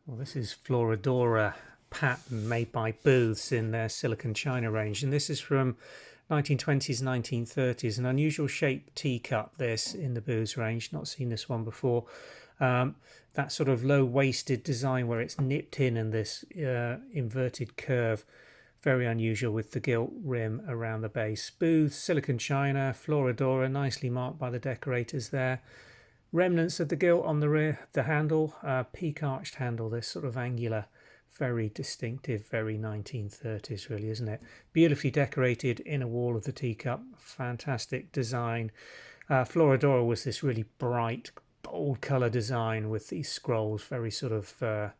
Well, this is Floradora pattern made by Booths in their silicon china range, and this is from 1920s, 1930s. An unusual shaped teacup, this in the Booths range. Not seen this one before. Um, that sort of low waisted design where it's nipped in and this inverted curve. Very unusual with the gilt rim around the base. Booths, silicon china, Floradora, nicely marked by the decorators there. Remnants of the gilt on the rear, the handle, peak arched handle, this sort of angular, very distinctive, very 1930s, really, isn't it? Beautifully decorated inner wall of the teacup, fantastic design. Floradora was this really bright, bold colour design with these scrolls, very sort of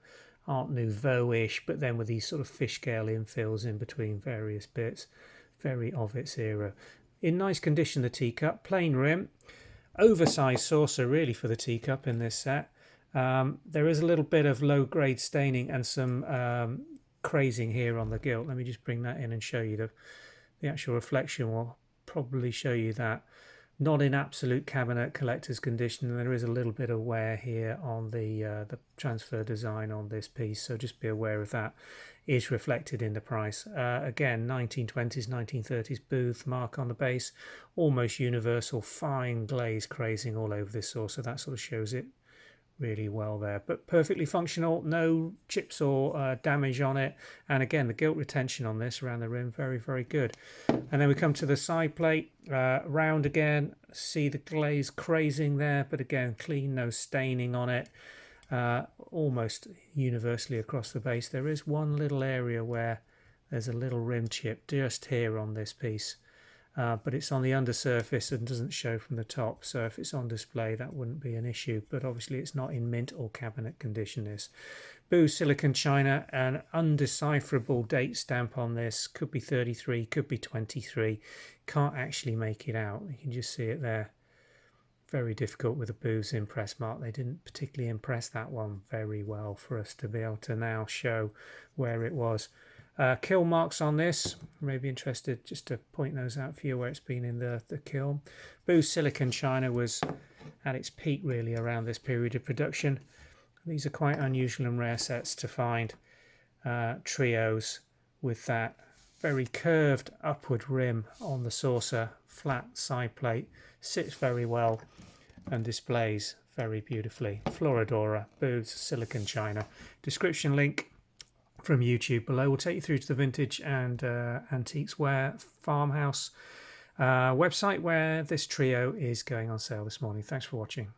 Art Nouveau-ish, but then with these sort of fish scale infills in between various bits, very of its era. In nice condition, the teacup, plain rim, oversized saucer really for the teacup in this set. There is a little bit of low grade staining and some crazing here on the gilt. Let me just bring that in and show you the actual reflection will probably show you that. Not in absolute cabinet collector's condition. There is a little bit of wear here on the transfer design on this piece, so just be aware of that. Is reflected in the price. Again, 1920s, 1930s Booth mark on the base, almost universal, fine glaze crazing all over this saucer. That sort of shows it really well there, but perfectly functional, no chips or damage on it. And again, the gilt retention on this around the rim, very, very good. And then we come to the side plate, round again, see the glaze crazing there, but again, clean, no staining on it. Almost universally across the base. There is one little area where there's a little rim chip just here on this piece. But it's on the undersurface and doesn't show from the top, so if it's on display that wouldn't be an issue, but obviously it's not in mint or cabinet condition. This Boo silicon china, an undecipherable date stamp on this, could be 33, could be 23, can't actually make it out. You can just see it there. Very difficult with the Boo's impress mark. They didn't particularly impress that one very well for us to be able to now show where it was. Kiln marks on this, maybe interested just to point those out for you where it's been in the kiln. Boo's silicon china was at its peak really around this period of production. These are quite unusual and rare sets to find, trios with that very curved upward rim on the saucer, flat side plate, sits very well and displays very beautifully. Floradora, Boo's silicon china. Description link from YouTube below will take you through to the vintage and antiques ware farmhouse website where this trio is going on sale this morning. Thanks for watching.